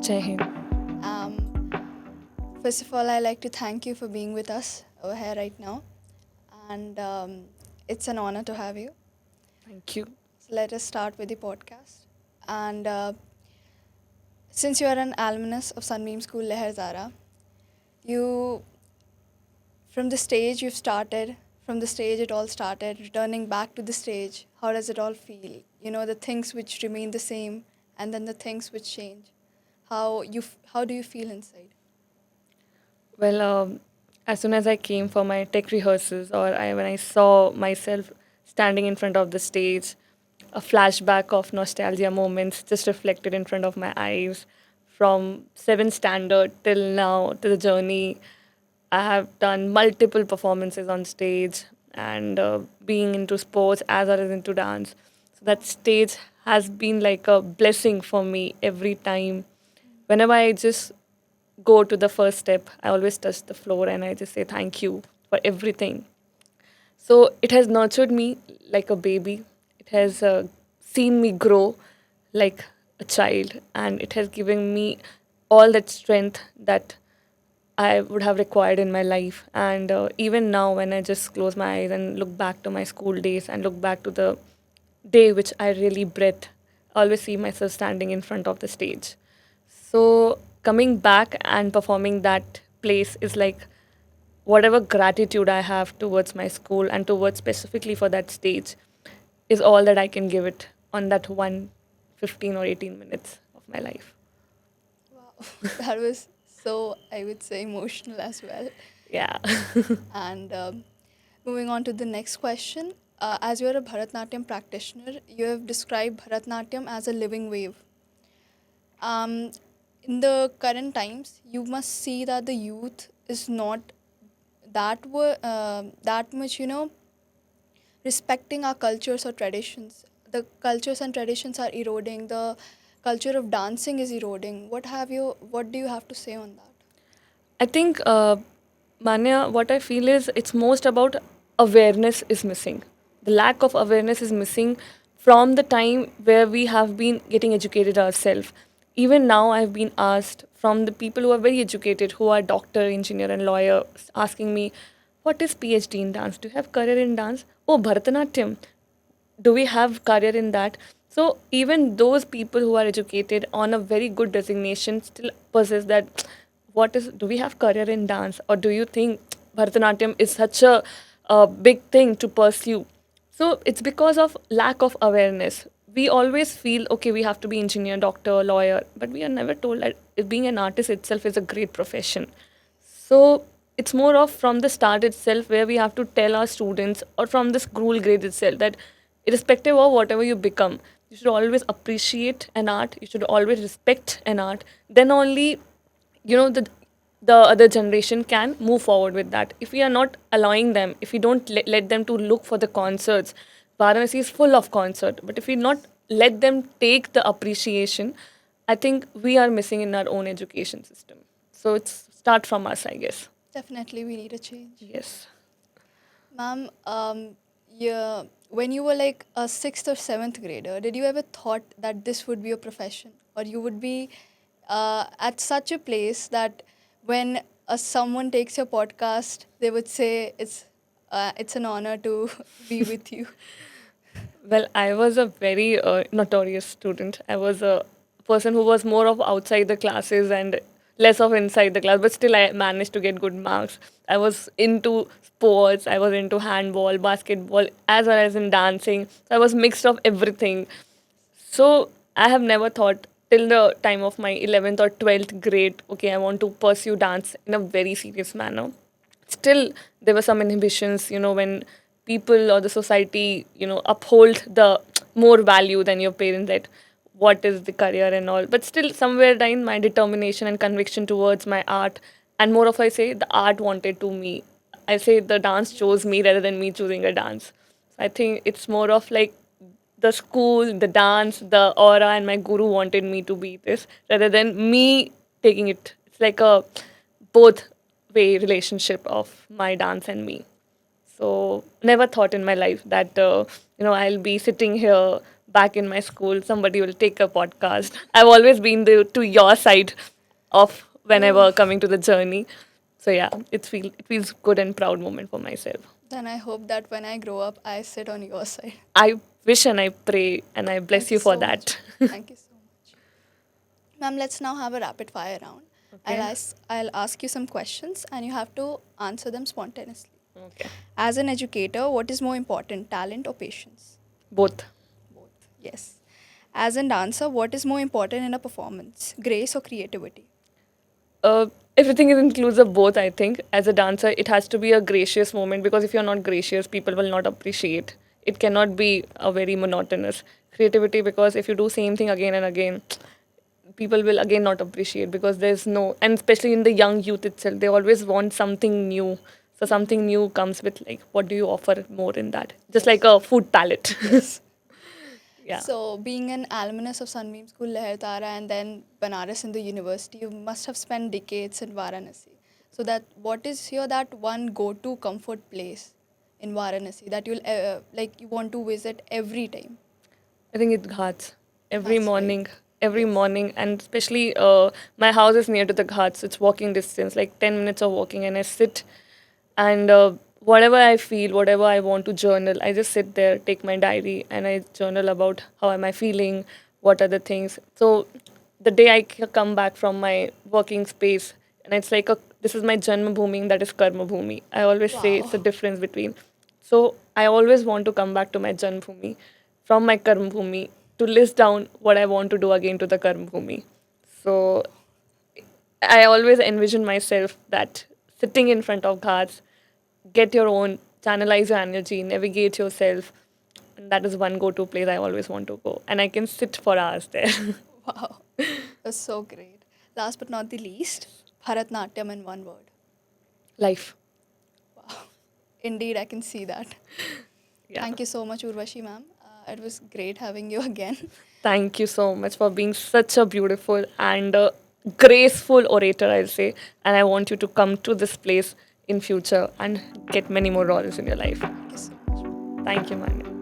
Jai Hind. Um, First of all, I'd like to thank you for being with us over here right now. And it's an honor to have you. Thank you. So let us start with the podcast. And since you are an alumnus of Sunbeam School Lahartara, you, from the stage you've started, from the stage it all started, returning back to the stage, how does it all feel? You know, the things which remain the same and then the things which change. How do you feel inside? Well, as soon as I came for my tech rehearsals, when I saw myself standing in front of the stage, a flashback of nostalgia moments just reflected in front of my eyes from 7th standard till now to the journey. I have done multiple performances on stage and being into sports as well as into dance. So that stage has been like a blessing for me every time. Whenever I just go to the first step, I always touch the floor and I just say thank you for everything. So it has nurtured me like a baby. It has seen me grow like a child, and it has given me all that strength that I would have required in my life. And even now, when I just close my eyes and look back to my school days and look back to the day which I really breathed, I always see myself standing in front of the stage. So coming back and performing that place is like whatever gratitude I have towards my school and towards specifically for that stage is all that I can give it on that one 15 or 18 minutes of my life. Wow, that was so, I would say, emotional as well. Yeah. And moving on to the next question. As you're a Bharatnatyam practitioner, you have described Bharatnatyam as a living wave. Um, in the current times, you must see that the youth is not that much, respecting our cultures or traditions. The cultures and traditions are eroding. The culture of dancing is eroding. What do you have to say on that? I think, Manya, what I feel is it's most about awareness is missing. The lack of awareness is missing from the time where we have been getting educated ourselves. Even now, I've been asked from the people who are very educated, who are doctor, engineer, and lawyer, asking me, "What is PhD in dance? Do you have career in dance? Oh, Bharatanatyam. Do we have career in that?" So even those people who are educated on a very good designation still possess that, what is, do we have career in dance, or do you think Bharatanatyam is such a big thing to pursue? So it's because of lack of awareness. We always feel okay, we have to be engineer, doctor, lawyer, but we are never told that being an artist itself is a great profession. So it's more of from the start itself where we have to tell our students, or from the school grade itself, that irrespective of whatever you become, you should always appreciate an art, you should always respect an art. Then only, the other generation can move forward with that. If we are not allowing them, if we don't let them to look for the concerts, Varanasi is full of concert, but if we not let them take the appreciation, I think we are missing in our own education system. So it's start from us, I guess. Definitely, we need a change. Yes. Ma'am, yeah, when you were like a sixth or seventh grader, did you ever thought that this would be a profession, or you would be at such a place that when someone takes your podcast, they would say it's an honor to be with you. Well, I was a very notorious student. I was a person who was more of outside the classes and less of inside the class, but still I managed to get good marks. I was into sports, I was into handball, basketball, as well as in dancing. So I was mixed of everything. So I have never thought till the time of my 11th or 12th grade, okay, I want to pursue dance in a very serious manner. Still, there were some inhibitions, when people or the society, uphold the more value than your parents, that what is the career and all. But still, somewhere down, my determination and conviction towards my art, and more of I say, the art wanted to me. I say the dance chose me rather than me choosing a dance. So I think it's more of like the school, the dance, the aura, and my guru wanted me to be this rather than me taking it. It's like a both way relationship of my dance and me. So never thought in my life that I'll be sitting here back in my school, somebody will take a podcast. I've always been to your side of Oh, whenever coming to the journey. So yeah, it feels good and proud moment for myself. then I hope that when I grow up, I sit on your side. I wish and I pray and I bless Thank you you for so much. that. Thank you so much. Ma'am, let's now have a rapid fire round. Okay. I'll ask you some questions and you have to answer them spontaneously. Okay. As an educator, what is more important, talent or patience? Both. Both. Yes. As a dancer, what is more important in a performance, grace or creativity? uh, Everything is includes of both. I think as a dancer, it has to be a gracious moment because if you're not gracious, people will not appreciate. It cannot be a very monotonous creativity because if you do same thing again and again, people will again not appreciate because there's no, and especially in the young youth itself, they always want something new. So something new comes with like, what do you offer more in that? Just like Yes. a food palette. Yes. Yeah. So, being an alumnus of Sunbeam School Lahartara and then Banaras in the university, you must have spent decades in Varanasi. So, that what is here that one go-to comfort place in Varanasi that you'll like you want to visit every time? I think it ghats Ghats, right? every Yes. morning, and especially my house is near to the ghats. It's walking distance, like 10 minutes of walking, and I sit and whatever I feel, whatever I want to journal, I just sit there, take my diary, and I journal about how am I feeling, what are the things. So the day come back from my working space, and it's like a this is my janma bhumi, that is karma bhumi. I always say it's a Wow. difference between. So I always want to come back to my janma bhumi from my karma bhumi to list down what I want to do again to the karma bhumi. So I always envision myself that sitting in front of ghats, get your own, channelize your energy, navigate yourself. And that is one go-to place I always want to go. And I can sit for hours there. Wow. That's so great. Last but not the least, Bharatnatyam in one word. Life. Wow. Indeed, I can see that. Yeah. Thank you so much, Urvashi ma'am. It was great having you again. Thank you so much for being such a beautiful and graceful orator, I'll say. And I want you to come to this place in future and get many more roles in your life. Thank you so much. Thank you, Manya.